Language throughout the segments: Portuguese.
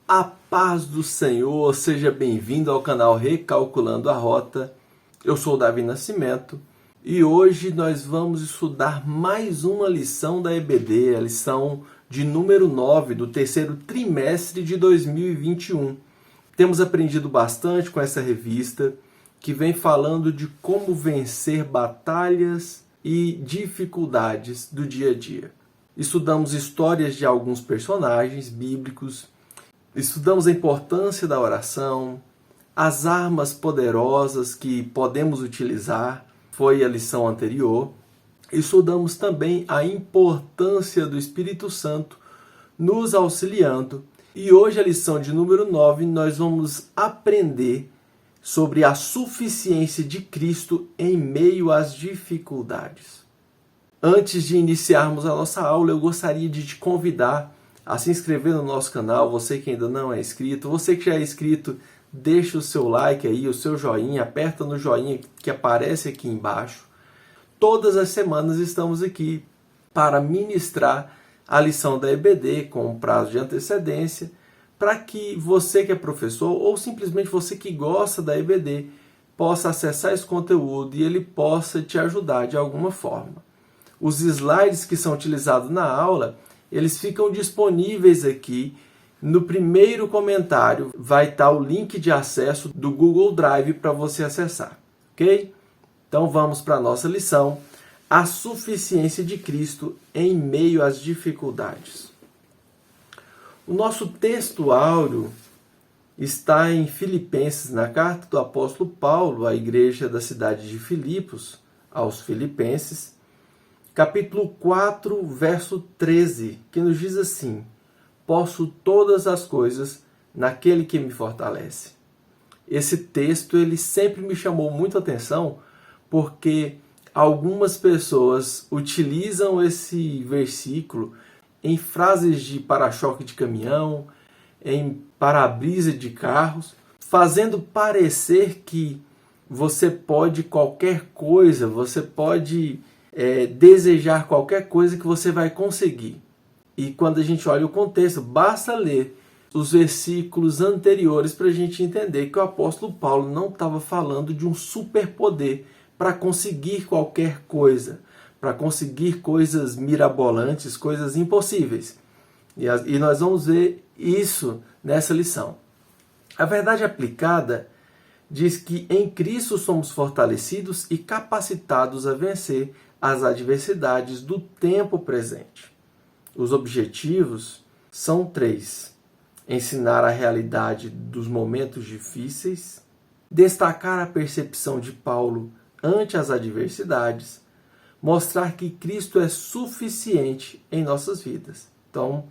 A paz do Senhor, seja bem-vindo ao canal Recalculando a Rota. Eu sou o Davi Nascimento e hoje nós vamos estudar mais uma lição da EBD, a lição de número 9 do terceiro trimestre de 2021. Temos aprendido bastante com essa revista que vem falando de como vencer batalhas e dificuldades do dia a dia. Estudamos histórias de alguns personagens bíblicos, estudamos a importância da oração, as armas poderosas que podemos utilizar, foi a lição anterior. Estudamos também a importância do Espírito Santo nos auxiliando. E hoje, a lição de número 9, nós vamos aprender sobre a suficiência de Cristo em meio às dificuldades. Antes de iniciarmos a nossa aula, eu gostaria de te convidar a se inscrever no nosso canal, você que ainda não é inscrito. Você que já é inscrito, deixa o seu like aí, o seu joinha, aperta no joinha que aparece aqui embaixo. Todas as semanas estamos aqui para ministrar a lição da EBD com um prazo de antecedência, para que você que é professor ou simplesmente você que gosta da EBD possa acessar esse conteúdo e ele possa te ajudar de alguma forma. Os slides que são utilizados na aula, eles ficam disponíveis aqui. No primeiro comentário vai estar o link de acesso do Google Drive para você acessar, ok? Então vamos para a nossa lição, a suficiência de Cristo em meio às dificuldades. O nosso texto áureo está em Filipenses, na carta do apóstolo Paulo à igreja da cidade de Filipos, aos Filipenses, capítulo 4, verso 13, que nos diz assim: posso todas as coisas naquele que me fortalece. Esse texto ele sempre me chamou muita atenção porque algumas pessoas utilizam esse versículo em frases de para-choque de caminhão, em para-brisa de carros, fazendo parecer que você pode qualquer coisa, você pode desejar qualquer coisa que você vai conseguir. E quando a gente olha o contexto, basta ler os versículos anteriores para a gente entender que o apóstolo Paulo não estava falando de um superpoder para conseguir qualquer coisa, para conseguir coisas mirabolantes, coisas impossíveis. E nós vamos ver isso nessa lição. A verdade aplicada diz que em Cristo somos fortalecidos e capacitados a vencer as adversidades do tempo presente. Os objetivos são 3. Ensinar a realidade dos momentos difíceis, destacar a percepção de Paulo ante as adversidades, mostrar que Cristo é suficiente em nossas vidas. Então,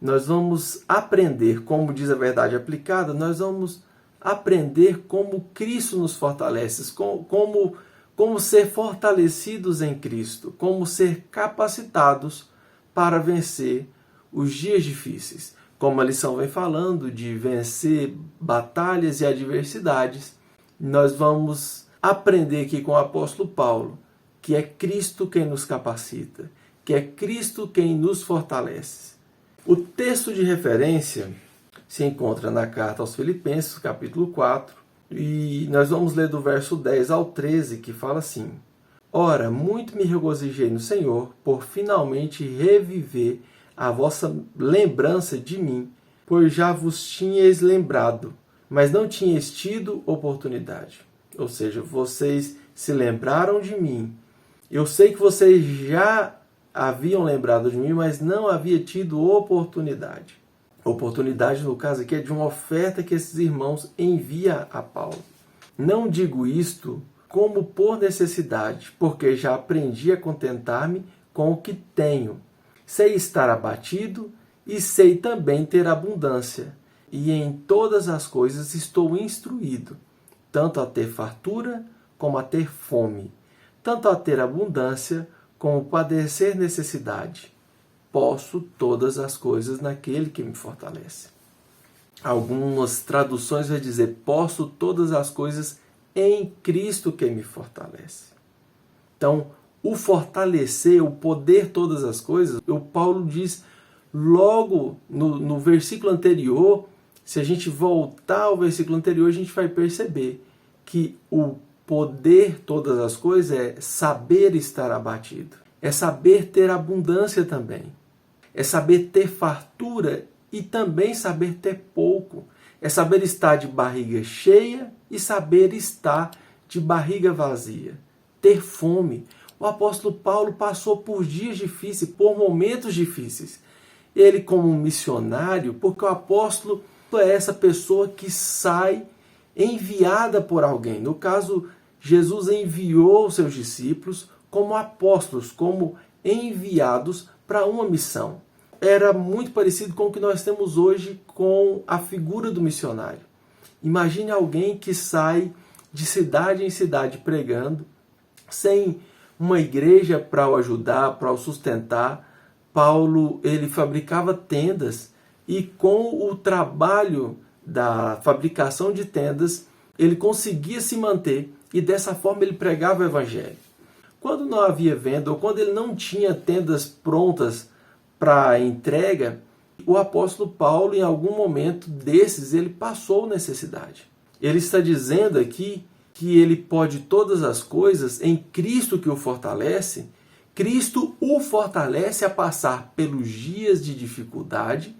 nós vamos aprender, como diz a verdade aplicada, nós vamos aprender como Cristo nos fortalece, como ser fortalecidos em Cristo, como ser capacitados para vencer os dias difíceis. Como a lição vem falando de vencer batalhas e adversidades, nós vamos aprender aqui com o apóstolo Paulo que é Cristo quem nos capacita, que é Cristo quem nos fortalece. O texto de referência se encontra na carta aos Filipenses, capítulo 4, e nós vamos ler do verso 10 ao 13, que fala assim: ora, muito me regozijei no Senhor, por finalmente reviver a vossa lembrança de mim, pois já vos tinhais lembrado, mas não tinhais tido oportunidade. Ou seja, vocês se lembraram de mim. Eu sei que vocês já haviam lembrado de mim, mas não havia tido oportunidade. Oportunidade, no caso aqui, é de uma oferta que esses irmãos enviam a Paulo. Não digo isto como por necessidade, porque já aprendi a contentar-me com o que tenho. Sei estar abatido e sei também ter abundância. E em todas as coisas estou instruído, tanto a ter fartura como a ter fome, tanto a ter abundância como padecer necessidade. Posso todas as coisas naquele que me fortalece. Algumas traduções vai dizer, posso todas as coisas em Cristo que me fortalece. Então, o fortalecer, o poder todas as coisas, o Paulo diz, logo no versículo anterior, se a gente voltar ao versículo anterior, a gente vai perceber que o poder todas as coisas é saber estar abatido. É saber ter abundância também. É saber ter fartura e também saber ter pouco. É saber estar de barriga cheia e saber estar de barriga vazia. Ter fome. O apóstolo Paulo passou por dias difíceis, por momentos difíceis. Ele como um missionário, porque o apóstolo é essa pessoa que sai enviada por alguém. No caso, Jesus enviou os seus discípulos como apóstolos, como enviados para uma missão. Era muito parecido com o que nós temos hoje com a figura do missionário. Imagine alguém que sai de cidade em cidade pregando, sem uma igreja para o ajudar, para o sustentar. Paulo, ele fabricava tendas e com o trabalho da fabricação de tendas, ele conseguia se manter e dessa forma ele pregava o evangelho. Quando não havia venda ou quando ele não tinha tendas prontas para entrega, o apóstolo Paulo, em algum momento desses, ele passou necessidade. Ele está dizendo aqui que ele pode todas as coisas em Cristo que o fortalece. Cristo o fortalece a passar pelos dias de dificuldade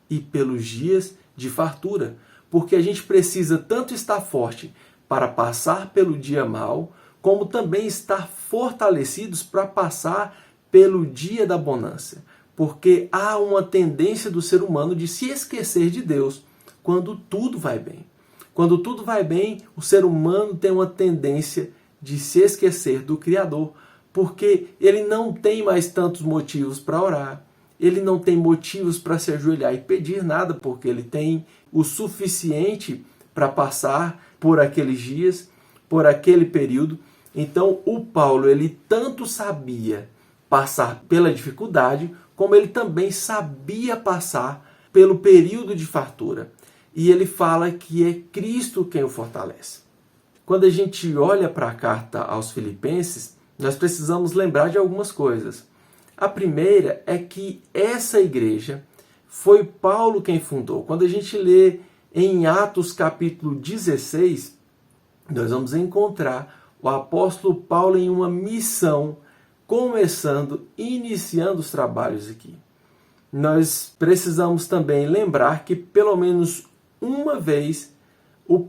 e pelos dias de fartura, porque a gente precisa tanto estar forte para passar pelo dia mau, como também estar fortalecidos para passar pelo dia da bonança. Porque há uma tendência do ser humano de se esquecer de Deus quando tudo vai bem. Quando tudo vai bem, o ser humano tem uma tendência de se esquecer do Criador, porque ele não tem mais tantos motivos para orar, ele não tem motivos para se ajoelhar e pedir nada, porque ele tem o suficiente para passar por aqueles dias, por aquele período. Então, o Paulo, ele tanto sabia passar pela dificuldade, como ele também sabia passar pelo período de fartura. E ele fala que é Cristo quem o fortalece. Quando a gente olha para a carta aos Filipenses, nós precisamos lembrar de algumas coisas. A primeira é que essa igreja foi Paulo quem fundou. Quando a gente lê em Atos capítulo 16, nós vamos encontrar o apóstolo Paulo em uma missão, iniciando os trabalhos aqui. Nós precisamos também lembrar que pelo menos uma vez o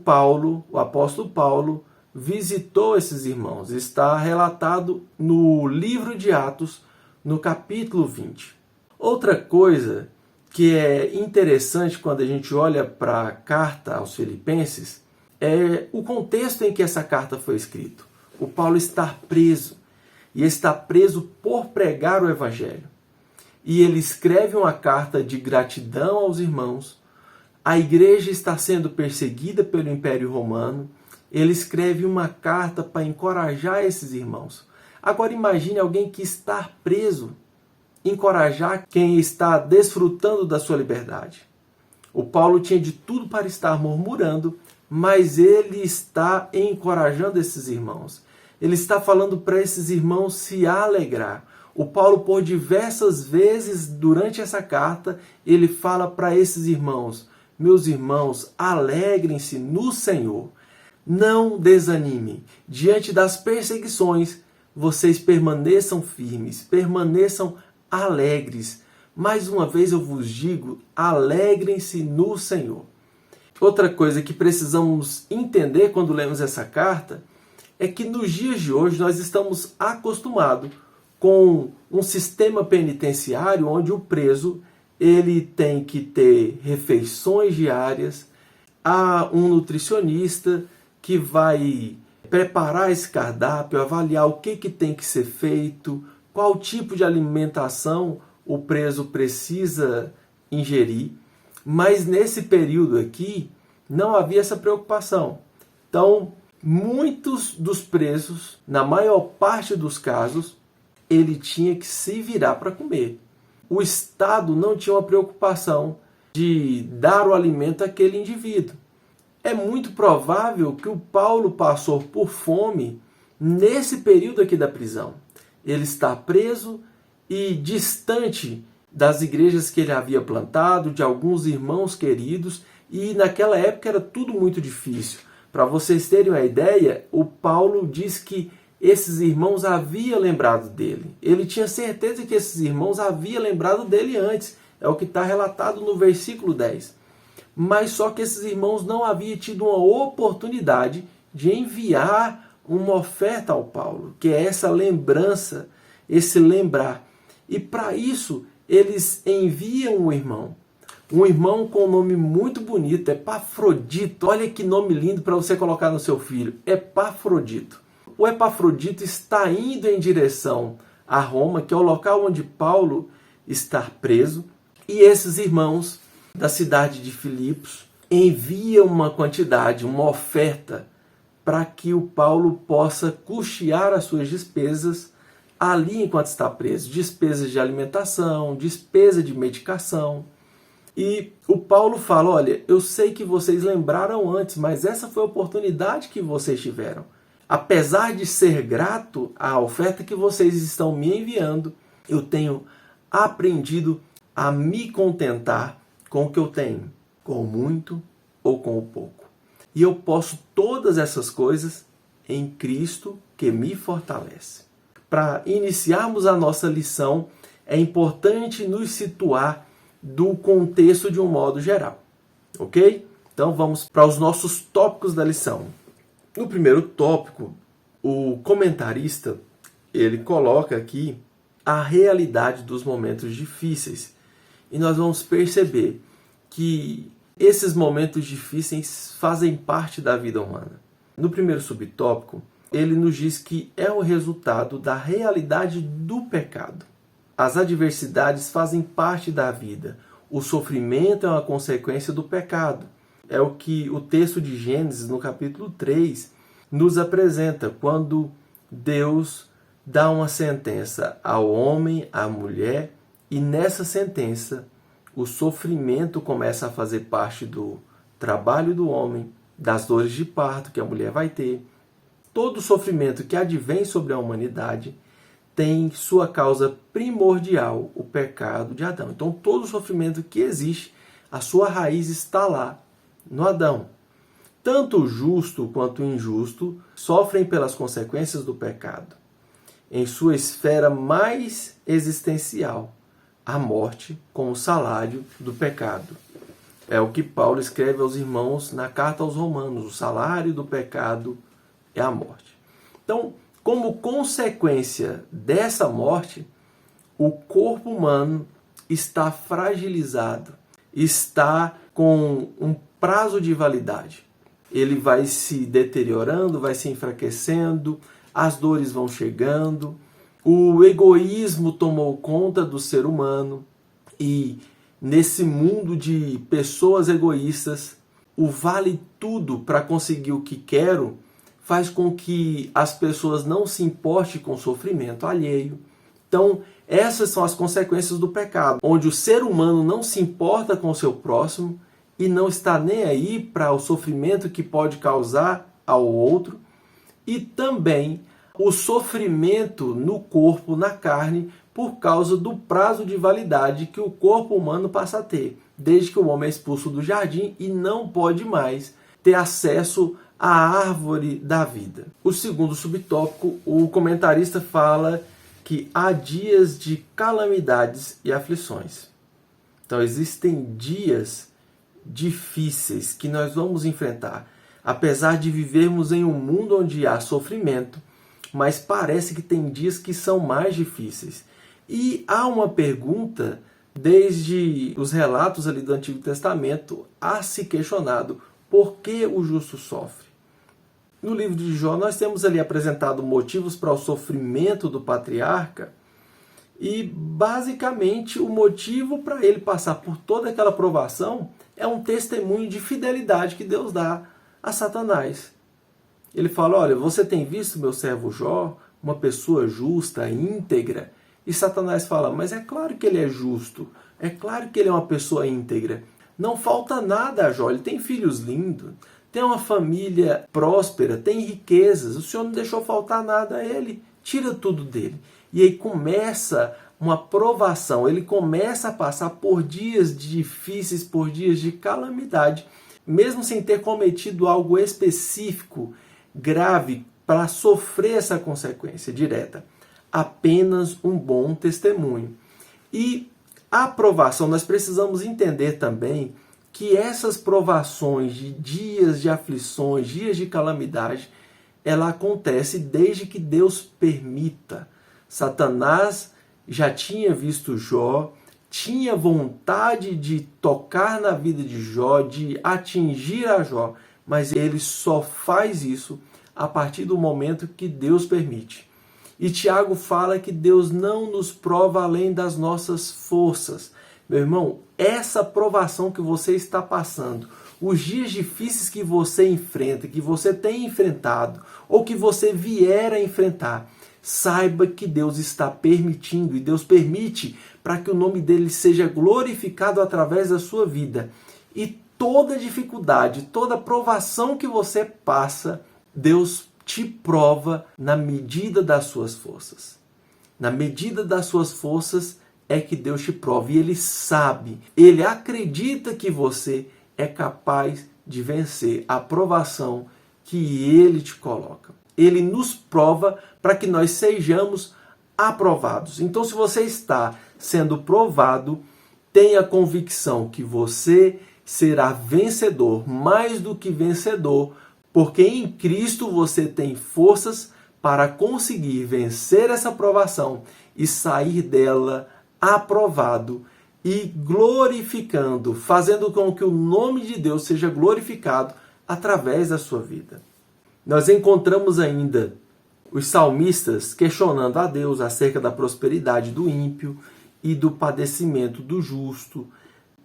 apóstolo Paulo, visitou esses irmãos. Está relatado no livro de Atos, no capítulo 20. Outra coisa que é interessante quando a gente olha para a carta aos Filipenses é o contexto em que essa carta foi escrita. O Paulo está preso, e está preso por pregar o evangelho. E ele escreve uma carta de gratidão aos irmãos. A igreja está sendo perseguida pelo Império Romano. Ele escreve uma carta para encorajar esses irmãos. Agora imagine alguém que está preso, encorajar quem está desfrutando da sua liberdade. O Paulo tinha de tudo para estar murmurando, mas ele está encorajando esses irmãos. Ele está falando para esses irmãos se alegrar. O Paulo, por diversas vezes durante essa carta, ele fala para esses irmãos: meus irmãos, alegrem-se no Senhor. Não desanimem. Diante das perseguições, vocês permaneçam firmes, permaneçam alegres. Mais uma vez eu vos digo, alegrem-se no Senhor. Outra coisa que precisamos entender quando lemos essa carta é que nos dias de hoje nós estamos acostumados com um sistema penitenciário onde o preso ele tem que ter refeições diárias, há um nutricionista que vai preparar esse cardápio, avaliar o que tem que ser feito, qual tipo de alimentação o preso precisa ingerir. Mas nesse período aqui não havia essa preocupação. Então, muitos dos presos, na maior parte dos casos, ele tinha que se virar para comer. O Estado não tinha uma preocupação de dar o alimento àquele indivíduo. É muito provável que o Paulo passou por fome nesse período aqui da prisão. Ele está preso e distante das igrejas que ele havia plantado, de alguns irmãos queridos, e naquela época era tudo muito difícil. Para vocês terem uma ideia, o Paulo diz que esses irmãos haviam lembrado dele. Ele tinha certeza que esses irmãos haviam lembrado dele antes. É o que está relatado no versículo 10. Mas só que esses irmãos não haviam tido uma oportunidade de enviar uma oferta ao Paulo, que é essa lembrança, esse lembrar. E para isso, eles enviam um irmão com um nome muito bonito, Epafrodito. Olha que nome lindo para você colocar no seu filho, Epafrodito. O Epafrodito está indo em direção a Roma, que é o local onde Paulo está preso, e esses irmãos da cidade de Filipos enviam uma quantidade, uma oferta, para que o Paulo possa custear as suas despesas ali enquanto está preso. Despesas de alimentação, despesa de medicação. E o Paulo fala, olha, eu sei que vocês lembraram antes, mas essa foi a oportunidade que vocês tiveram. Apesar de ser grato à oferta que vocês estão me enviando, eu tenho aprendido a me contentar com o que eu tenho, com o muito ou com o pouco. E eu posso todas essas coisas em Cristo que me fortalece. Para iniciarmos a nossa lição, é importante nos situar do contexto de um modo geral, ok? Então vamos para os nossos tópicos da lição. No primeiro tópico, o comentarista ele coloca aqui a realidade dos momentos difíceis. E nós vamos perceber que esses momentos difíceis fazem parte da vida humana. No primeiro subtópico, ele nos diz que é o resultado da realidade do pecado. As adversidades fazem parte da vida. O sofrimento é uma consequência do pecado. É o que o texto de Gênesis, no capítulo 3, nos apresenta, quando Deus dá uma sentença ao homem, à mulher, e nessa sentença o sofrimento começa a fazer parte do trabalho do homem, das dores de parto que a mulher vai ter. Todo o sofrimento que advém sobre a humanidade tem sua causa primordial, o pecado de Adão. Então todo o sofrimento que existe, a sua raiz está lá, no Adão. Tanto o justo quanto o injusto sofrem pelas consequências do pecado. Em sua esfera mais existencial, a morte como salário do pecado. É o que Paulo escreve aos irmãos na carta aos Romanos. O salário do pecado é a morte. Então, como consequência dessa morte, o corpo humano está fragilizado, está com um prazo de validade. Ele vai se deteriorando, vai se enfraquecendo, as dores vão chegando, o egoísmo tomou conta do ser humano e nesse mundo de pessoas egoístas, o vale tudo para conseguir o que quero faz com que as pessoas não se importem com o sofrimento alheio. Então, essas são as consequências do pecado, onde o ser humano não se importa com o seu próximo e não está nem aí para o sofrimento que pode causar ao outro, e também o sofrimento no corpo, na carne, por causa do prazo de validade que o corpo humano passa a ter, desde que o homem é expulso do jardim e não pode mais ter acesso à árvore da vida. O segundo subtópico, o comentarista fala que há dias de calamidades e aflições. Então existem dias difíceis que nós vamos enfrentar, apesar de vivermos em um mundo onde há sofrimento, mas parece que tem dias que são mais difíceis. E há uma pergunta, desde os relatos ali do Antigo Testamento, há se questionado por que o justo sofre. No livro de Jó, nós temos ali apresentado motivos para o sofrimento do patriarca, e basicamente o motivo para ele passar por toda aquela provação é um testemunho de fidelidade que Deus dá a Satanás. Ele fala, olha, você tem visto meu servo Jó, uma pessoa justa, íntegra? E Satanás fala, mas é claro que ele é justo, é claro que ele é uma pessoa íntegra. Não falta nada a Jó, ele tem filhos lindos, tem uma família próspera, tem riquezas, o Senhor não deixou faltar nada a ele, tira tudo dele. E aí começa uma provação, ele começa a passar por dias difíceis, por dias de calamidade, mesmo sem ter cometido algo específico, grave, para sofrer essa consequência direta. Apenas um bom testemunho. E a provação, nós precisamos entender também que essas provações de dias de aflições, dias de calamidade, ela acontece desde que Deus permita. Satanás já tinha visto Jó, tinha vontade de tocar na vida de Jó, de atingir a Jó, mas ele só faz isso a partir do momento que Deus permite. E Tiago fala que Deus não nos prova além das nossas forças. Meu irmão, essa provação que você está passando, os dias difíceis que você enfrenta, que você tem enfrentado, ou que você vier a enfrentar, saiba que Deus está permitindo, e Deus permite para que o nome dele seja glorificado através da sua vida. E toda dificuldade, toda provação que você passa, Deus te prova na medida das suas forças. Na medida das suas forças é que Deus te prova. E Ele sabe, Ele acredita que você é capaz de vencer a provação que Ele te coloca. Ele nos prova para que nós sejamos aprovados. Então, se você está sendo provado, tenha convicção que você será vencedor, mais do que vencedor, porque em Cristo você tem forças para conseguir vencer essa provação e sair dela aprovado e glorificando, fazendo com que o nome de Deus seja glorificado através da sua vida. Nós encontramos ainda os salmistas questionando a Deus acerca da prosperidade do ímpio e do padecimento do justo.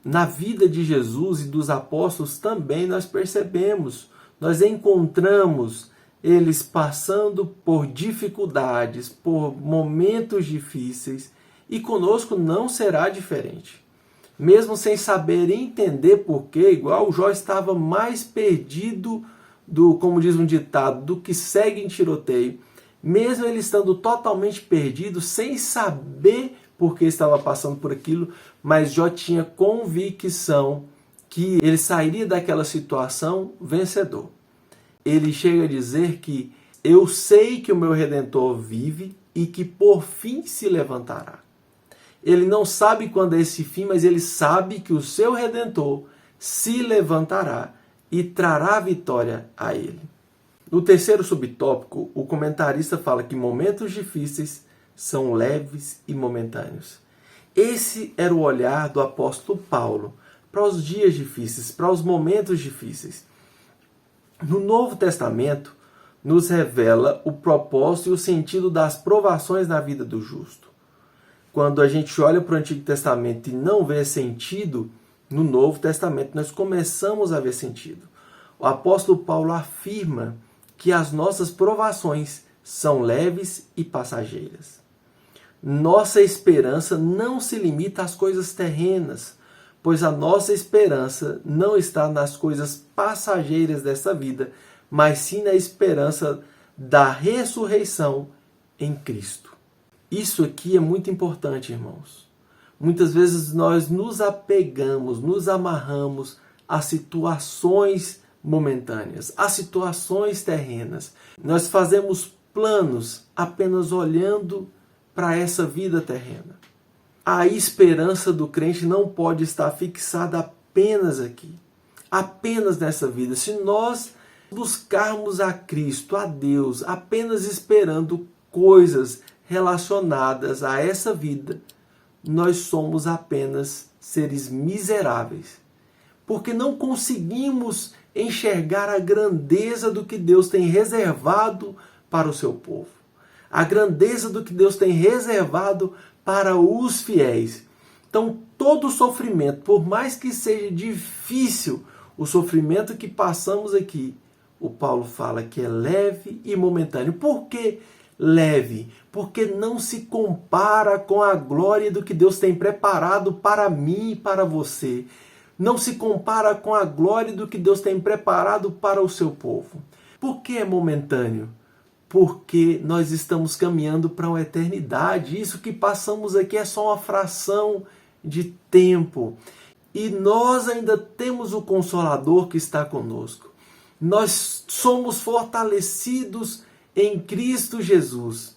Na vida de Jesus e dos apóstolos também nós percebemos, nós encontramos eles passando por dificuldades, por momentos difíceis, e conosco não será diferente. Mesmo sem saber entender porquê, igual Jó estava mais perdido como diz um ditado, do que segue em tiroteio, mesmo ele estando totalmente perdido, sem saber por que estava passando por aquilo, mas Jó tinha convicção que ele sairia daquela situação vencedor. Ele chega a dizer que eu sei que o meu Redentor vive e que por fim se levantará. Ele não sabe quando é esse fim, mas ele sabe que o seu Redentor se levantará e trará vitória a ele. No terceiro subtópico, o comentarista fala que momentos difíceis são leves e momentâneos. Esse era o olhar do apóstolo Paulo para os dias difíceis, para os momentos difíceis. No Novo Testamento, nos revela o propósito e o sentido das provações na vida do justo. Quando a gente olha para o Antigo Testamento e não vê sentido, no Novo Testamento nós começamos a ver sentido. O apóstolo Paulo afirma que as nossas provações são leves e passageiras. Nossa esperança não se limita às coisas terrenas, pois a nossa esperança não está nas coisas passageiras dessa vida, mas sim na esperança da ressurreição em Cristo. Isso aqui é muito importante, irmãos. Muitas vezes nós nos apegamos, nos amarramos a situações momentâneas, a situações terrenas. Nós fazemos planos apenas olhando para essa vida terrena. A esperança do crente não pode estar fixada apenas aqui, apenas nessa vida. Se nós buscarmos a Cristo, a Deus, apenas esperando coisas relacionadas a essa vida, nós somos apenas seres miseráveis, porque não conseguimos enxergar a grandeza do que Deus tem reservado para o seu povo, a grandeza do que Deus tem reservado para os fiéis. Então, todo sofrimento, por mais que seja difícil o sofrimento que passamos aqui, o Paulo fala que é leve e momentâneo. Por que leve? Porque não se compara com a glória do que Deus tem preparado para mim e para você. Não se compara com a glória do que Deus tem preparado para o seu povo. Por que é momentâneo? porque nós estamos caminhando para uma eternidade. Isso que passamos aqui é só uma fração de tempo. E nós ainda temos o Consolador que está conosco. Nós somos fortalecidos em Cristo Jesus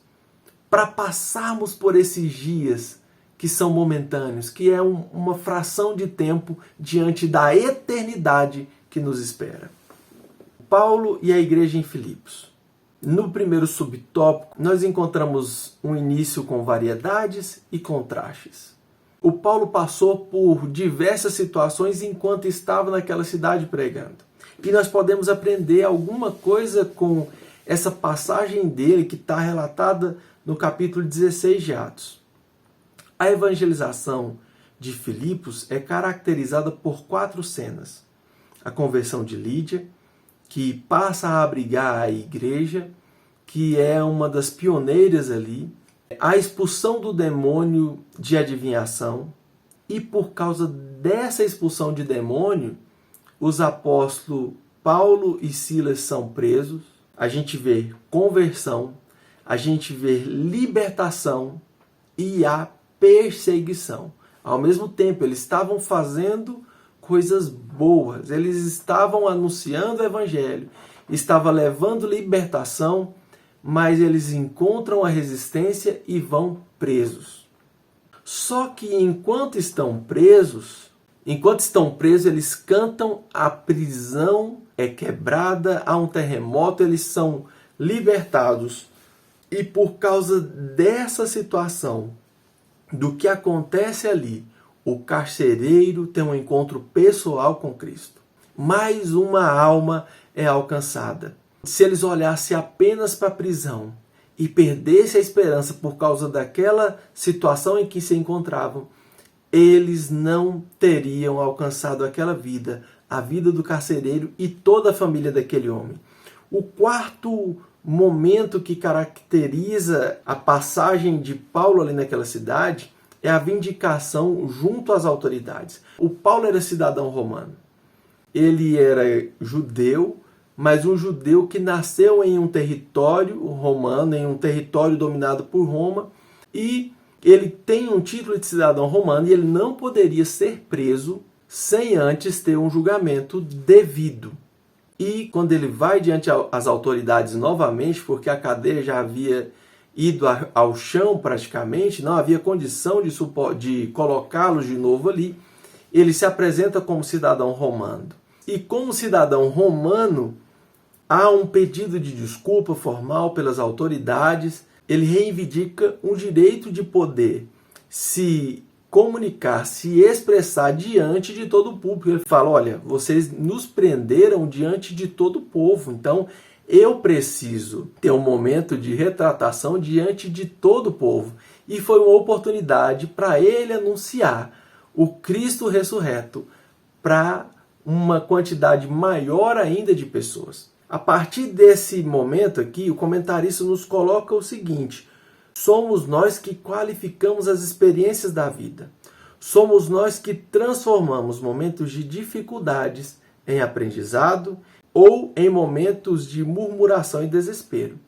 para passarmos por esses dias que são momentâneos, que é uma fração de tempo diante da eternidade que nos espera. Paulo e a igreja em Filipos. No primeiro subtópico, nós encontramos um início com variedades e contrastes. O Paulo passou por diversas situações enquanto estava naquela cidade pregando. E nós podemos aprender alguma coisa com essa passagem dele que está relatada no capítulo 16 de Atos. A evangelização de Filipos é caracterizada por 4 cenas. A conversão de Lídia, que passa a abrigar a igreja, que é uma das pioneiras ali, a expulsão do demônio de adivinhação, e por causa dessa expulsão de demônio, os apóstolos Paulo e Silas são presos, a gente vê conversão, a gente vê libertação e a perseguição. Ao mesmo tempo, eles estavam fazendo coisas boas, eles estavam anunciando o evangelho, estavam levando libertação, mas eles encontram a resistência e vão presos. Só que enquanto estão presos, eles cantam, a prisão é quebrada, há um terremoto, eles são libertados. E por causa dessa situação, do que acontece ali, o carcereiro tem um encontro pessoal com Cristo. Mais uma alma é alcançada. Se eles olhassem apenas para a prisão e perdessem a esperança por causa daquela situação em que se encontravam, eles não teriam alcançado aquela vida, a vida do carcereiro e toda a família daquele homem. O quarto momento que caracteriza a passagem de Paulo ali naquela cidade é a vindicação junto às autoridades. O Paulo era cidadão romano. Ele era judeu, mas um judeu que nasceu em um território romano, em um território dominado por Roma, e ele tem um título de cidadão romano e ele não poderia ser preso sem antes ter um julgamento devido. E quando ele vai diante às autoridades novamente, porque a cadeia já havia ido ao chão praticamente, não havia condição de colocá-los de novo ali, ele se apresenta como cidadão romano. E como cidadão romano, há um pedido de desculpa formal pelas autoridades, ele reivindica um direito de poder se comunicar, se expressar diante de todo o público. Ele fala, olha, vocês nos prenderam diante de todo o povo, então eu preciso ter um momento de retratação diante de todo o povo. E foi uma oportunidade para ele anunciar o Cristo ressurreto para uma quantidade maior ainda de pessoas. A partir desse momento aqui, o comentarista nos coloca o seguinte: somos nós que qualificamos as experiências da vida. Somos nós que transformamos momentos de dificuldades em aprendizado ou em momentos de murmuração e desespero.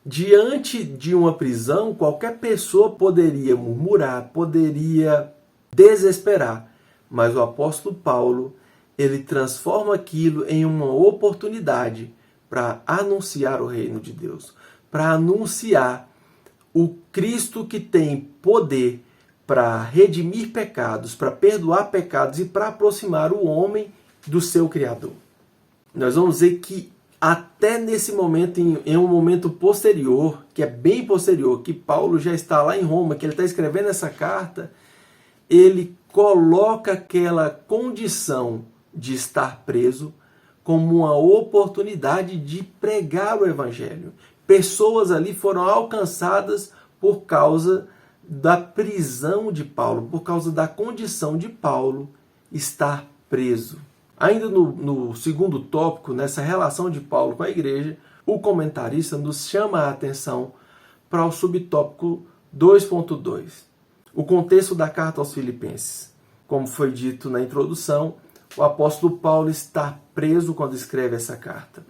Diante de uma prisão, qualquer pessoa poderia murmurar, poderia desesperar, mas o apóstolo Paulo, ele transforma aquilo em uma oportunidade para anunciar o reino de Deus, para anunciar o Cristo que tem poder para redimir pecados, para perdoar pecados e para aproximar o homem do seu Criador. Nós vamos ver que até nesse momento, em um momento posterior, que é bem posterior, que Paulo já está lá em Roma, que ele está escrevendo essa carta, ele coloca aquela condição de estar preso como uma oportunidade de pregar o Evangelho. Pessoas ali foram alcançadas por causa da prisão de Paulo, por causa da condição de Paulo estar preso. Ainda no segundo tópico, nessa relação de Paulo com a igreja, o comentarista nos chama a atenção para o subtópico 2.2. O contexto da carta aos Filipenses. Como foi dito na introdução, o apóstolo Paulo está preso quando escreve essa carta.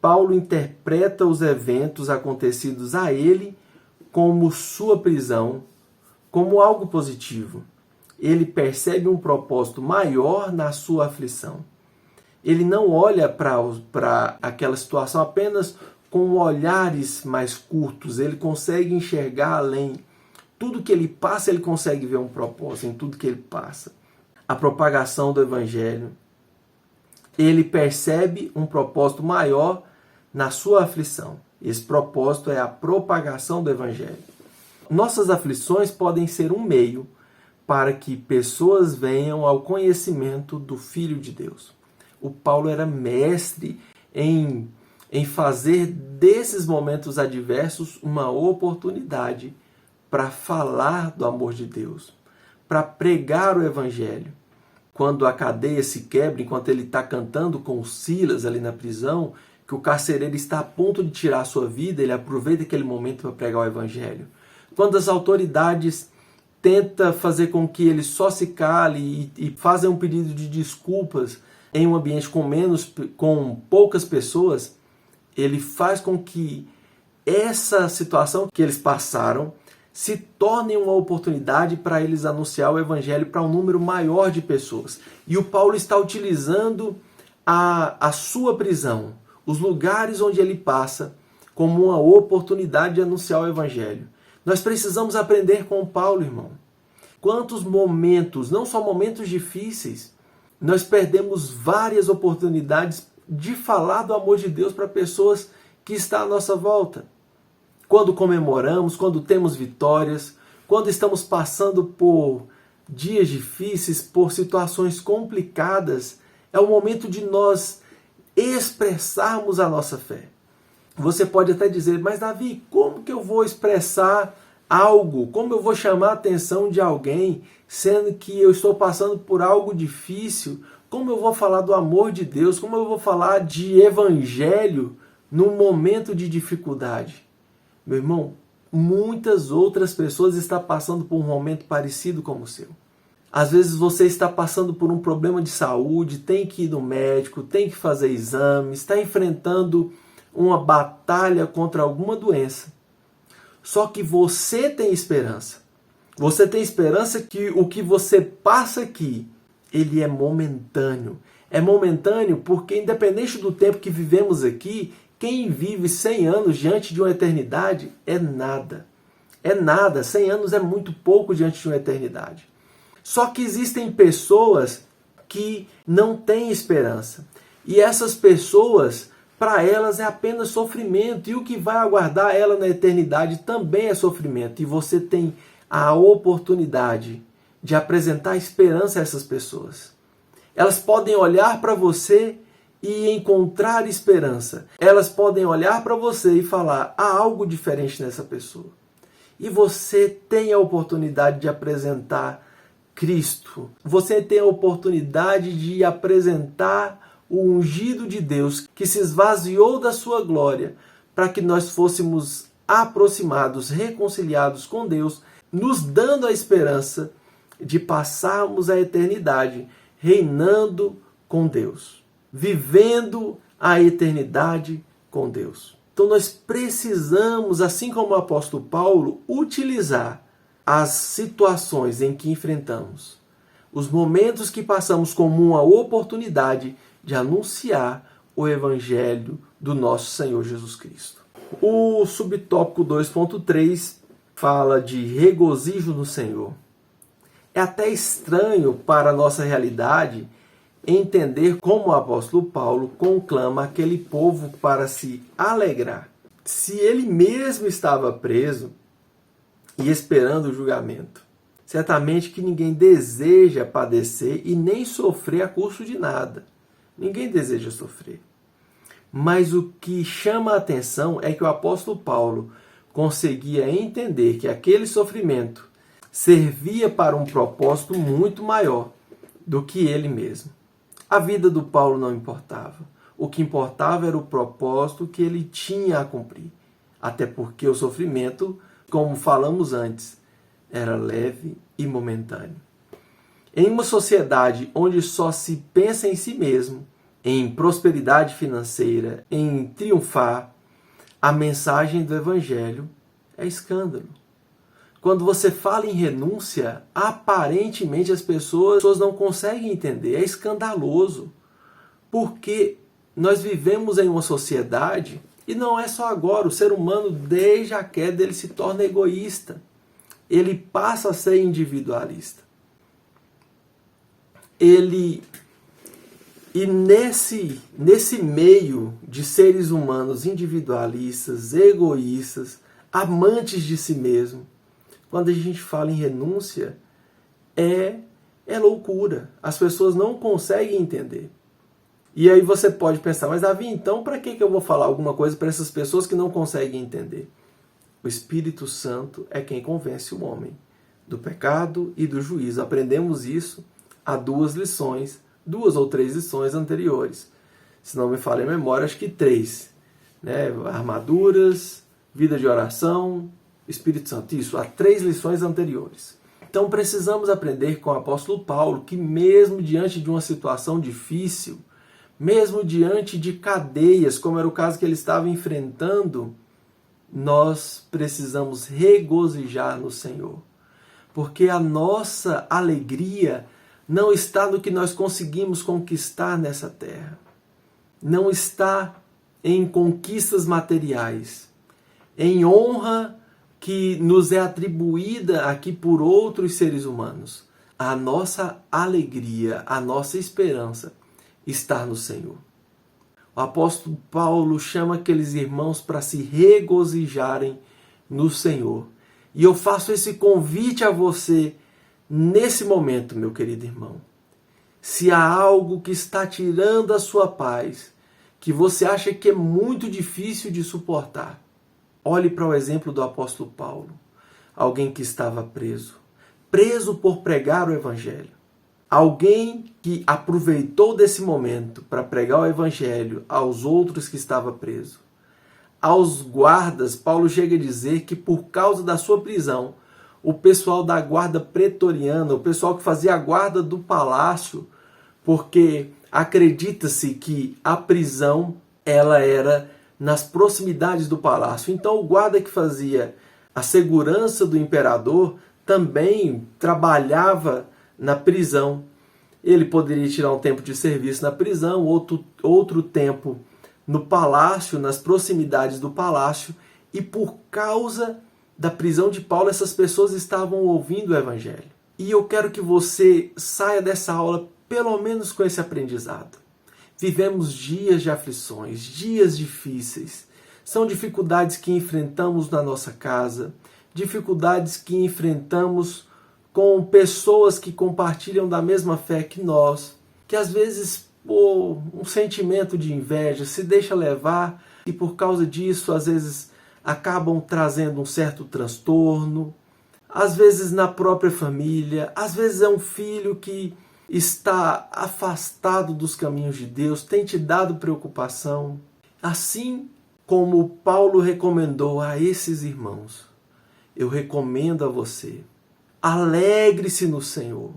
Paulo interpreta os eventos acontecidos a ele como sua prisão, como algo positivo. Ele percebe um propósito maior na sua aflição. Ele não olha para aquela situação apenas com olhares mais curtos, ele consegue enxergar além. Tudo que ele passa, ele consegue ver um propósito em tudo que ele passa. A propagação do Evangelho. Ele percebe um propósito maior na sua aflição. Esse propósito é a propagação do Evangelho. Nossas aflições podem ser um meio para que pessoas venham ao conhecimento do Filho de Deus. O Paulo era mestre em fazer desses momentos adversos uma oportunidade para falar do amor de Deus, para pregar o Evangelho. Quando a cadeia se quebra, enquanto ele está cantando com Silas ali na prisão, que o carcereiro está a ponto de tirar a sua vida, ele aproveita aquele momento para pregar o Evangelho. Quando as autoridades tentam fazer com que ele só se cale e fazem um pedido de desculpas em um ambiente com poucas pessoas, ele faz com que essa situação que eles passaram se torne uma oportunidade para eles anunciar o Evangelho para um número maior de pessoas. E o Paulo está utilizando a sua prisão, os lugares onde ele passa, como uma oportunidade de anunciar o Evangelho. Nós precisamos aprender com o Paulo, irmão. Quantos momentos, não só momentos difíceis, nós perdemos várias oportunidades de falar do amor de Deus para pessoas que estão à nossa volta. Quando comemoramos, quando temos vitórias, quando estamos passando por dias difíceis, por situações complicadas, é o momento de nós expressarmos a nossa fé. Você pode até dizer, mas Davi, como que eu vou expressar algo? Como eu vou chamar a atenção de alguém, sendo que eu estou passando por algo difícil? Como eu vou falar do amor de Deus? Como eu vou falar de evangelho num momento de dificuldade? Meu irmão, muitas outras pessoas estão passando por um momento parecido com o seu. Às vezes você está passando por um problema de saúde, tem que ir no médico, tem que fazer exames, está enfrentando uma batalha contra alguma doença. Só que você tem esperança. Você tem esperança que o que você passa aqui, ele é momentâneo. É momentâneo porque, independente do tempo que vivemos aqui, quem vive 100 anos diante de uma eternidade é nada. É nada. 100 anos é muito pouco diante de uma eternidade. Só que existem pessoas que não têm esperança. E essas pessoas, para elas é apenas sofrimento. E o que vai aguardar ela na eternidade também é sofrimento. E você tem a oportunidade de apresentar esperança a essas pessoas. Elas podem olhar para você e encontrar esperança. Elas podem olhar para você e falar, há algo diferente nessa pessoa. E você tem a oportunidade de apresentar Cristo. Você tem a oportunidade de apresentar o ungido de Deus que se esvaziou da sua glória para que nós fôssemos aproximados, reconciliados com Deus, nos dando a esperança de passarmos a eternidade reinando com Deus, vivendo a eternidade com Deus. Então nós precisamos, assim como o apóstolo Paulo, utilizar as situações em que enfrentamos, os momentos que passamos como uma oportunidade de anunciar o Evangelho do nosso Senhor Jesus Cristo. O subtópico 2.3 fala de regozijo no Senhor. É até estranho para a nossa realidade entender como o apóstolo Paulo conclama aquele povo para se alegrar. Se ele mesmo estava preso e esperando o julgamento, certamente que ninguém deseja padecer e nem sofrer a custo de nada. Ninguém deseja sofrer. Mas o que chama a atenção é que o apóstolo Paulo conseguia entender que aquele sofrimento servia para um propósito muito maior do que ele mesmo. A vida do Paulo não importava. O que importava era o propósito que ele tinha a cumprir. Até porque o sofrimento, como falamos antes, era leve e momentâneo. Em uma sociedade onde só se pensa em si mesmo, em prosperidade financeira, em triunfar, a mensagem do Evangelho é escândalo. Quando você fala em renúncia, aparentemente as pessoas não conseguem entender, é escandaloso. Porque nós vivemos em uma sociedade, e não é só agora, o ser humano desde a queda ele se torna egoísta. Ele passa a ser individualista. E nesse meio de seres humanos individualistas, egoístas, amantes de si mesmo, quando a gente fala em renúncia, é loucura. As pessoas não conseguem entender. E aí você pode pensar, mas Davi, então para que eu vou falar alguma coisa para essas pessoas que não conseguem entender? O Espírito Santo é quem convence o homem do pecado e do juízo. Aprendemos isso há 2 ou 3 lições anteriores. Se não me falha a memória, acho que 3. Né? Armaduras, vida de oração, Espírito Santo. Isso, há 3 lições anteriores. Então precisamos aprender com o apóstolo Paulo que mesmo diante de uma situação difícil, mesmo diante de cadeias, como era o caso que ele estava enfrentando, nós precisamos regozijar no Senhor. Porque a nossa alegria não está no que nós conseguimos conquistar nessa terra. Não está em conquistas materiais, em honra que nos é atribuída aqui por outros seres humanos. A nossa alegria, a nossa esperança está no Senhor. O apóstolo Paulo chama aqueles irmãos para se regozijarem no Senhor. E eu faço esse convite a você nesse momento, meu querido irmão. Se há algo que está tirando a sua paz, que você acha que é muito difícil de suportar, olhe para o exemplo do apóstolo Paulo. Alguém que estava preso por pregar o Evangelho. Alguém que aproveitou desse momento para pregar o Evangelho aos outros que estava preso. Aos guardas, Paulo chega a dizer que por causa da sua prisão, o pessoal da guarda pretoriana, o pessoal que fazia a guarda do palácio, porque acredita-se que a prisão ela era nas proximidades do palácio. Então o guarda que fazia a segurança do imperador também trabalhava na prisão. Ele poderia tirar um tempo de serviço na prisão, outro tempo no palácio, nas proximidades do palácio, e por causa da prisão de Paulo, essas pessoas estavam ouvindo o Evangelho. E eu quero que você saia dessa aula pelo menos com esse aprendizado. Vivemos dias de aflições, dias difíceis. São dificuldades que enfrentamos na nossa casa, dificuldades que enfrentamos com pessoas que compartilham da mesma fé que nós, que às vezes por um sentimento de inveja se deixa levar e por causa disso às vezes acabam trazendo um certo transtorno, às vezes na própria família, às vezes é um filho que está afastado dos caminhos de Deus, tem te dado preocupação. Assim como Paulo recomendou a esses irmãos, eu recomendo a você, alegre-se no Senhor,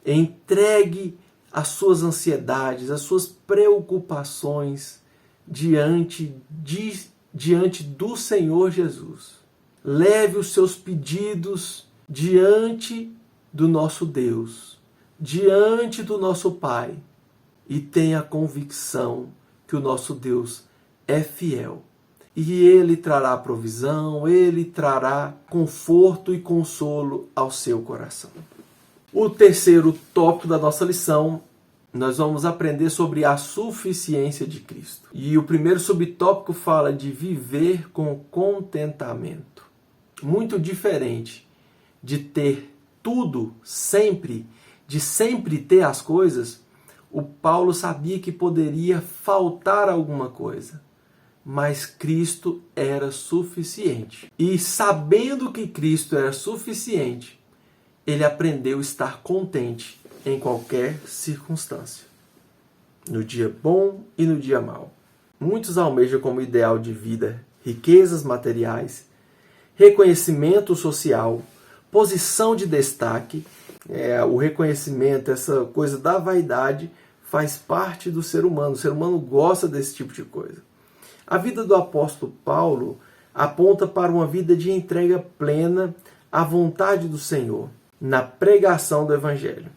entregue as suas ansiedades, as suas preocupações diante do Senhor Jesus. Leve os seus pedidos diante do nosso Deus, diante do nosso Pai, e tenha a convicção que o nosso Deus é fiel. E Ele trará provisão, Ele trará conforto e consolo ao seu coração. O terceiro tópico da nossa lição, nós vamos aprender sobre a suficiência de Cristo. E o primeiro subtópico fala de viver com contentamento. Muito diferente de ter tudo sempre, de sempre ter as coisas, o Paulo sabia que poderia faltar alguma coisa. Mas Cristo era suficiente. E sabendo que Cristo era suficiente, ele aprendeu a estar contente em qualquer circunstância, no dia bom e no dia mau. Muitos almejam como ideal de vida riquezas materiais, reconhecimento social, posição de destaque. O reconhecimento, essa coisa da vaidade, faz parte do ser humano. O ser humano gosta desse tipo de coisa. A vida do apóstolo Paulo aponta para uma vida de entrega plena à vontade do Senhor, na pregação do Evangelho.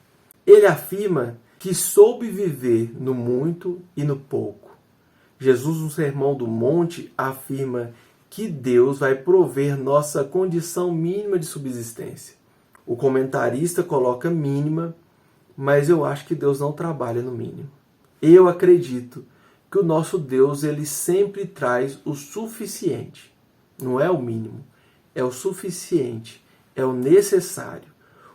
Ele afirma que soube viver no muito e no pouco. Jesus, no Sermão do Monte, afirma que Deus vai prover nossa condição mínima de subsistência. O comentarista coloca mínima, mas eu acho que Deus não trabalha no mínimo. Eu acredito que o nosso Deus, ele sempre traz o suficiente. Não é o mínimo, é o suficiente, é o necessário.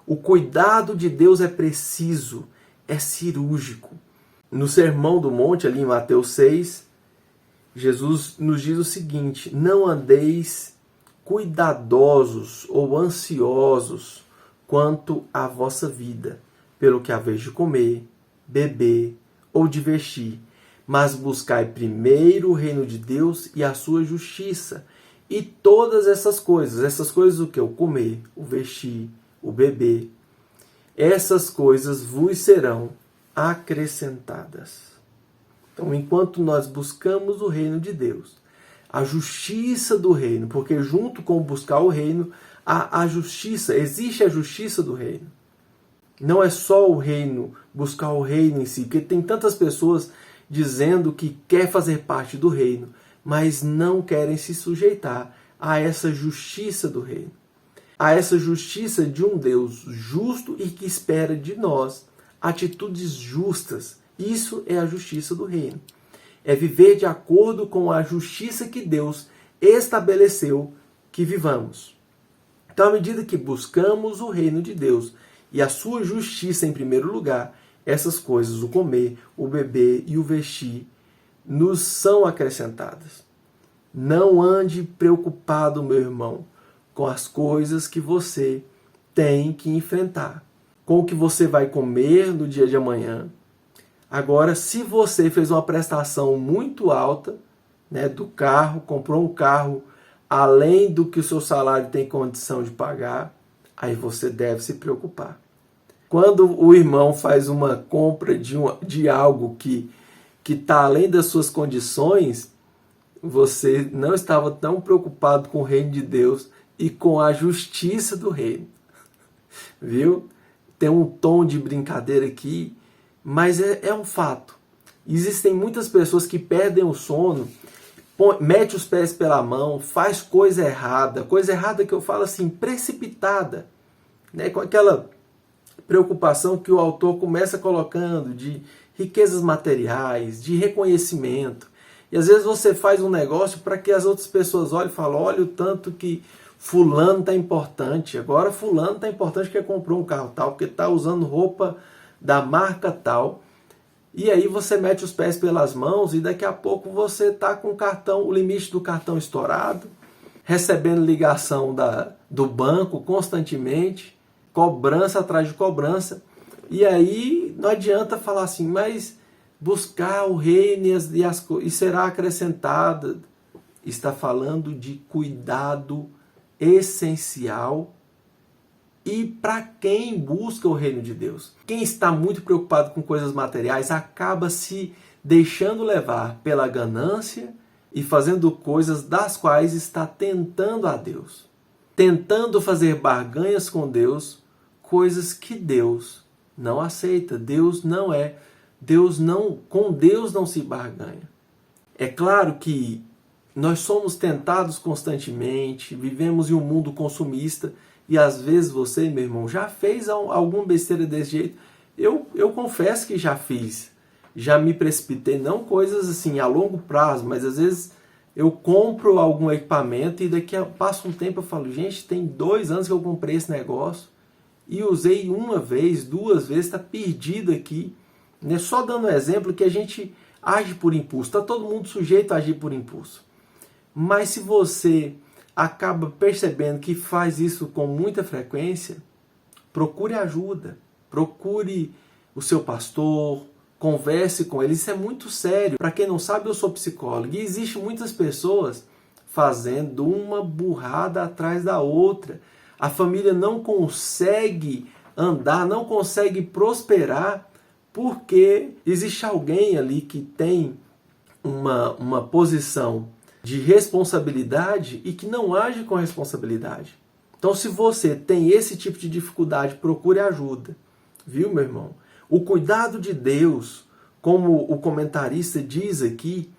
O cuidado de Deus é preciso, é cirúrgico. No Sermão do Monte, ali em Mateus 6, Jesus nos diz o seguinte: não andeis cuidadosos ou ansiosos quanto à vossa vida, pelo que haveis de comer, beber ou de vestir, mas buscai primeiro o reino de Deus e a sua justiça, e todas essas coisas o que? O comer, o vestir, o beber, essas coisas vos serão acrescentadas. Então, enquanto nós buscamos o reino de Deus, a justiça do reino, porque junto com buscar o reino, há a justiça, existe a justiça do reino. Não é só o reino, buscar o reino em si, porque tem tantas pessoas dizendo que quer fazer parte do reino, mas não querem se sujeitar a essa justiça do reino. A essa justiça de um Deus justo e que espera de nós atitudes justas. Isso é a justiça do reino. É viver de acordo com a justiça que Deus estabeleceu que vivamos. Então, à medida que buscamos o reino de Deus e a sua justiça em primeiro lugar, essas coisas, o comer, o beber e o vestir, nos são acrescentadas. Não ande preocupado, meu irmão, com as coisas que você tem que enfrentar, com o que você vai comer no dia de amanhã. Agora, se você fez uma prestação muito alta, né, do carro, comprou um carro além do que o seu salário tem condição de pagar, aí você deve se preocupar. Quando o irmão faz uma compra de algo que está além das suas condições, você não estava tão preocupado com o reino de Deus e com a justiça do reino. Viu? Tem um tom de brincadeira aqui, mas é um fato. Existem muitas pessoas que perdem o sono, mete os pés pela mão, faz coisa errada que eu falo assim, precipitada, né? Com aquela preocupação que o autor começa colocando de riquezas materiais, de reconhecimento. E às vezes você faz um negócio para que as outras pessoas olhem e falem, olha o tanto que fulano está importante, agora fulano está importante porque comprou um carro tal, porque está usando roupa da marca tal. E aí você mete os pés pelas mãos e daqui a pouco você está com o limite do cartão estourado, recebendo ligação do banco constantemente, cobrança atrás de cobrança. E aí não adianta falar assim, mas buscar o reino e será acrescentada. Está falando de cuidado essencial e para quem busca o reino de Deus. Quem está muito preocupado com coisas materiais acaba se deixando levar pela ganância e fazendo coisas das quais está tentando a Deus. Tentando fazer barganhas com Deus, coisas que Deus não aceita. Com Deus não se barganha. É claro que nós somos tentados constantemente, vivemos em um mundo consumista e às vezes você, meu irmão, já fez alguma besteira desse jeito. Eu confesso que já fiz, já me precipitei, não coisas assim a longo prazo, mas às vezes eu compro algum equipamento e daqui a passa um tempo eu falo, gente, tem 2 anos que eu comprei esse negócio e usei uma vez, 2 vezes, está perdido aqui. Né? Só dando um exemplo que a gente age por impulso, está todo mundo sujeito a agir por impulso. Mas se você acaba percebendo que faz isso com muita frequência, procure ajuda, procure o seu pastor, converse com ele, isso é muito sério. Para quem não sabe, eu sou psicólogo e existem muitas pessoas fazendo uma burrada atrás da outra. A família não consegue andar, não consegue prosperar porque existe alguém ali que tem uma posição de responsabilidade e que não age com responsabilidade. Então, se você tem esse tipo de dificuldade, procure ajuda. Viu, meu irmão? O cuidado de Deus, como o comentarista diz aqui,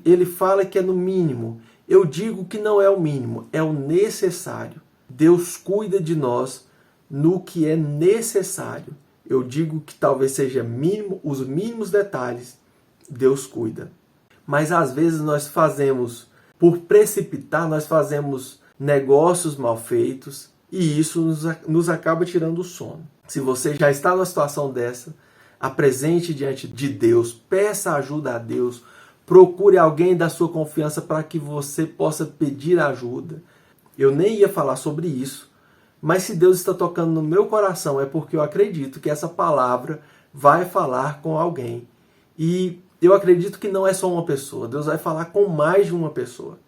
ele fala que é no mínimo. Eu digo que não é o mínimo, é o necessário. Deus cuida de nós no que é necessário. Eu digo que talvez seja mínimo, os mínimos detalhes, Deus cuida. Mas às vezes nós fazemos, por precipitar, nós fazemos negócios mal feitos e isso nos acaba tirando o sono. Se você já está numa situação dessa, apresente diante de Deus, peça ajuda a Deus, procure alguém da sua confiança para que você possa pedir ajuda. Eu nem ia falar sobre isso, mas se Deus está tocando no meu coração é porque eu acredito que essa palavra vai falar com alguém. E eu acredito que não é só uma pessoa, Deus vai falar com mais de uma pessoa.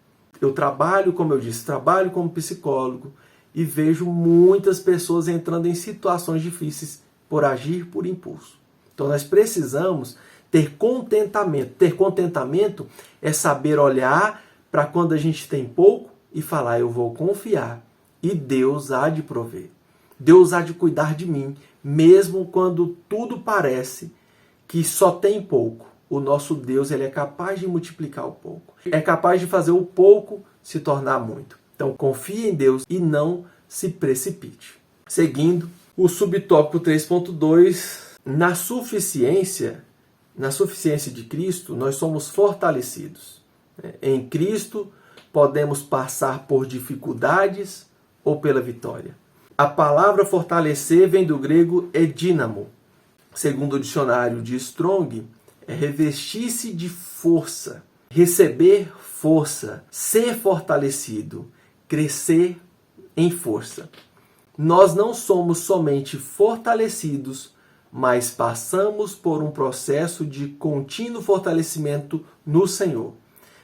Eu trabalho, como eu disse, trabalho como psicólogo e vejo muitas pessoas entrando em situações difíceis por agir por impulso. Então nós precisamos ter contentamento. Ter contentamento é saber olhar para quando a gente tem pouco e falar, eu vou confiar e Deus há de prover. Deus há de cuidar de mim, mesmo quando tudo parece que só tem pouco. O nosso Deus, ele é capaz de multiplicar o pouco. É capaz de fazer o pouco se tornar muito. Então, confie em Deus e não se precipite. Seguindo, o subtópico 3.2, na suficiência de Cristo, nós somos fortalecidos. Em Cristo, podemos passar por dificuldades ou pela vitória. A palavra fortalecer vem do grego edínamo. Segundo o dicionário de Strong, é revestir-se de força, receber força, ser fortalecido, crescer em força. Nós não somos somente fortalecidos, mas passamos por um processo de contínuo fortalecimento no Senhor.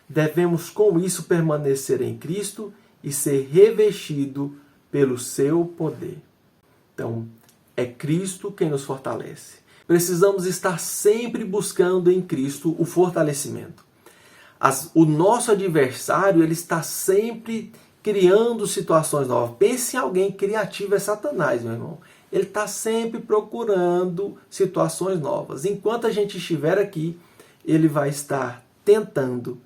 Devemos com isso permanecer em Cristo e ser revestido pelo seu poder. Então, é Cristo quem nos fortalece. Precisamos estar sempre buscando em Cristo o fortalecimento. O nosso adversário, ele está sempre criando situações novas. Pense em alguém criativo, é Satanás, meu irmão. Ele está sempre procurando situações novas. Enquanto a gente estiver aqui, ele vai estar tentando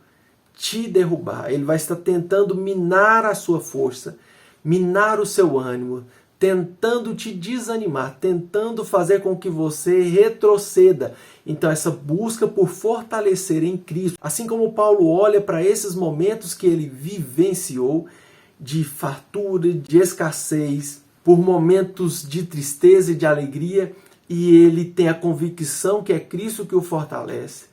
te derrubar. Ele vai estar tentando minar a sua força, minar o seu ânimo, tentando te desanimar, tentando fazer com que você retroceda. Então essa busca por fortalecer em Cristo, assim como Paulo olha para esses momentos que ele vivenciou, de fartura, de escassez, por momentos de tristeza e de alegria, e ele tem a convicção que é Cristo que o fortalece,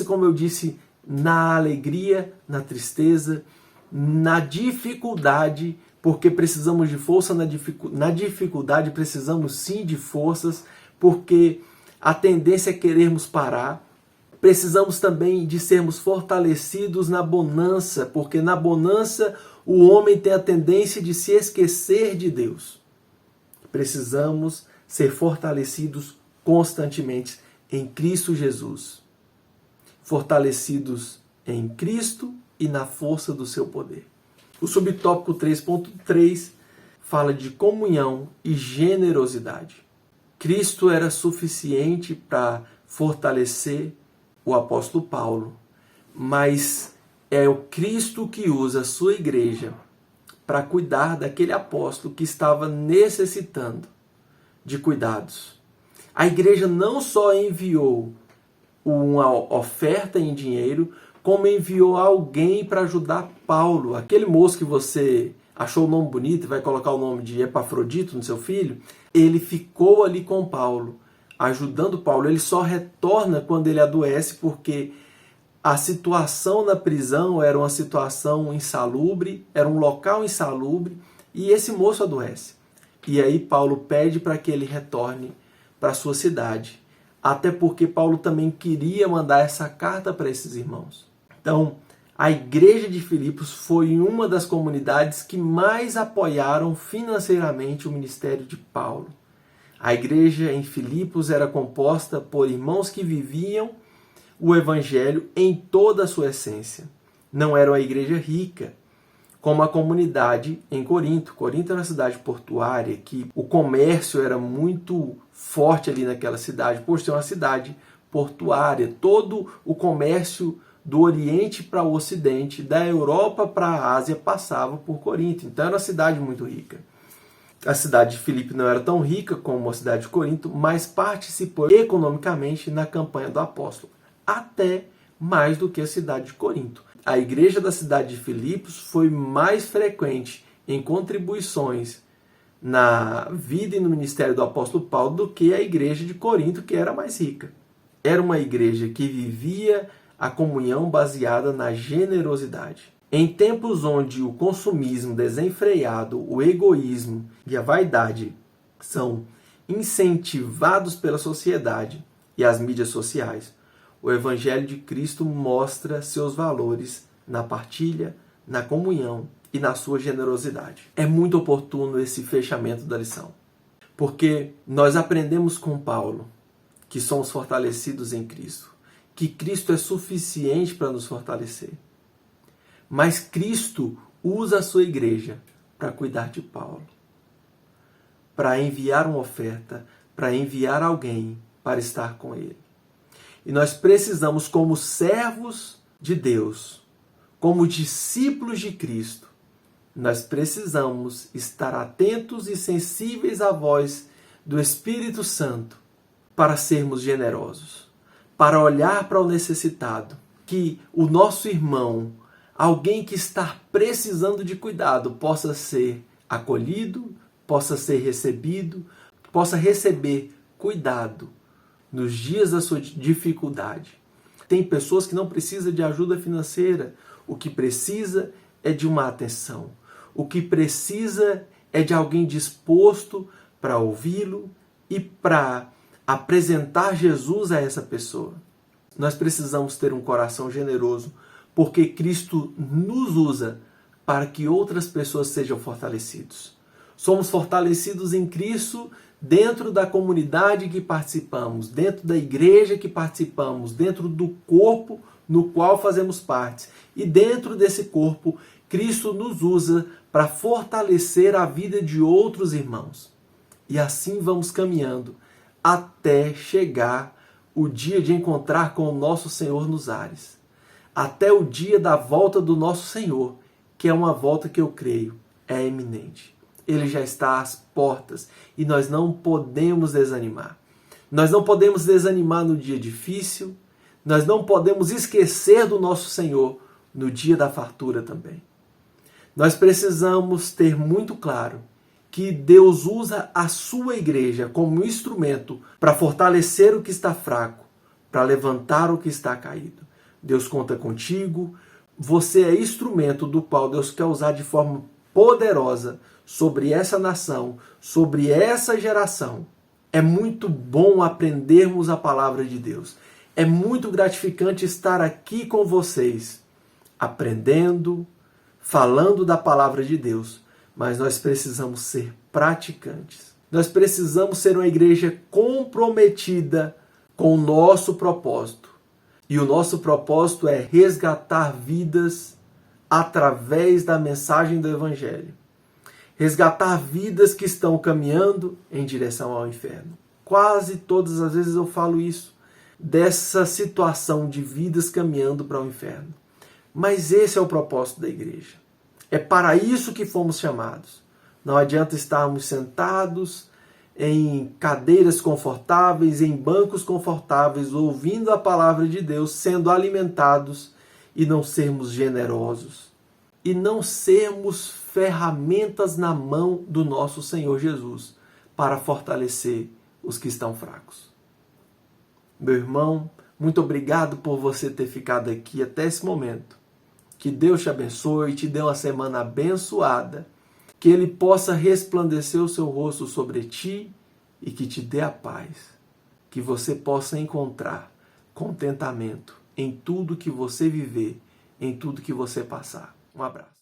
como eu disse, na alegria, na tristeza, na dificuldade, porque precisamos de força na dificuldade, precisamos sim de forças, porque a tendência é querermos parar. Precisamos também de sermos fortalecidos na bonança, porque na bonança o homem tem a tendência de se esquecer de Deus. Precisamos ser fortalecidos constantemente em Cristo Jesus. Fortalecidos em Cristo e na força do seu poder. O subtópico 3.3 fala de comunhão e generosidade. Cristo era suficiente para fortalecer o apóstolo Paulo, mas é o Cristo que usa a sua igreja para cuidar daquele apóstolo que estava necessitando de cuidados. A igreja não só enviou uma oferta em dinheiro, como enviou alguém para ajudar Paulo. Aquele moço que você achou o nome bonito e vai colocar o nome de Epafrodito no seu filho, ele ficou ali com Paulo, ajudando Paulo. Ele só retorna quando ele adoece, porque a situação na prisão era uma situação insalubre, era um local insalubre, e esse moço adoece. E aí Paulo pede para que ele retorne para a sua cidade, até porque Paulo também queria mandar essa carta para esses irmãos. Então, a igreja de Filipos foi uma das comunidades que mais apoiaram financeiramente o ministério de Paulo. A igreja em Filipos era composta por irmãos que viviam o evangelho em toda a sua essência. Não era uma igreja rica, como a comunidade em Corinto. Corinto era uma cidade portuária, que o comércio era muito forte ali naquela cidade, por ser uma cidade portuária. Todo o comércio do Oriente para o Ocidente, da Europa para a Ásia, passava por Corinto. Então era uma cidade muito rica. A cidade de Filipe não era tão rica como a cidade de Corinto, mas participou economicamente na campanha do apóstolo, até mais do que a cidade de Corinto. A igreja da cidade de Filipos foi mais frequente em contribuições na vida e no ministério do apóstolo Paulo do que a igreja de Corinto, que era mais rica. Era uma igreja que vivia a comunhão baseada na generosidade. Em tempos onde o consumismo desenfreado, o egoísmo e a vaidade são incentivados pela sociedade e as mídias sociais, o Evangelho de Cristo mostra seus valores na partilha, na comunhão e na sua generosidade. É muito oportuno esse fechamento da lição, porque nós aprendemos com Paulo que somos fortalecidos em Cristo, que Cristo é suficiente para nos fortalecer. Mas Cristo usa a sua igreja para cuidar de Paulo, para enviar uma oferta, para enviar alguém para estar com ele. E nós precisamos, como servos de Deus, como discípulos de Cristo, nós precisamos estar atentos e sensíveis à voz do Espírito Santo para sermos generosos, para olhar para o necessitado, que o nosso irmão, alguém que está precisando de cuidado, possa ser acolhido, possa ser recebido, possa receber cuidado nos dias da sua dificuldade. Tem pessoas que não precisam de ajuda financeira. O que precisa é de uma atenção. O que precisa é de alguém disposto para ouvi-lo e para apresentar Jesus a essa pessoa. Nós precisamos ter um coração generoso, porque Cristo nos usa para que outras pessoas sejam fortalecidas. Somos fortalecidos em Cristo dentro da comunidade que participamos, dentro da igreja que participamos, dentro do corpo no qual fazemos parte. E dentro desse corpo, Cristo nos usa para fortalecer a vida de outros irmãos. E assim vamos caminhando até chegar o dia de encontrar com o nosso Senhor nos ares. Até o dia da volta do nosso Senhor, que é uma volta que eu creio é iminente. Ele já está às portas e nós não podemos desanimar. Nós não podemos desanimar no dia difícil, nós não podemos esquecer do nosso Senhor no dia da fartura também. Nós precisamos ter muito claro que Deus usa a sua igreja como instrumento para fortalecer o que está fraco, para levantar o que está caído. Deus conta contigo, você é instrumento do qual Deus quer usar de forma poderosa sobre essa nação, sobre essa geração. É muito bom aprendermos a palavra de Deus. É muito gratificante estar aqui com vocês, aprendendo, falando da palavra de Deus, mas nós precisamos ser praticantes. Nós precisamos ser uma igreja comprometida com o nosso propósito. E o nosso propósito é resgatar vidas através da mensagem do Evangelho. Resgatar vidas que estão caminhando em direção ao inferno. Quase todas as vezes eu falo isso, dessa situação de vidas caminhando para o inferno. Mas esse é o propósito da igreja. É para isso que fomos chamados. Não adianta estarmos sentados em cadeiras confortáveis, em bancos confortáveis, ouvindo a palavra de Deus, sendo alimentados e não sermos generosos. E não sermos ferramentas na mão do nosso Senhor Jesus para fortalecer os que estão fracos. Meu irmão, muito obrigado por você ter ficado aqui até esse momento. Que Deus te abençoe e te dê uma semana abençoada. Que Ele possa resplandecer o seu rosto sobre ti e que te dê a paz. Que você possa encontrar contentamento em tudo que você viver, em tudo que você passar. Um abraço.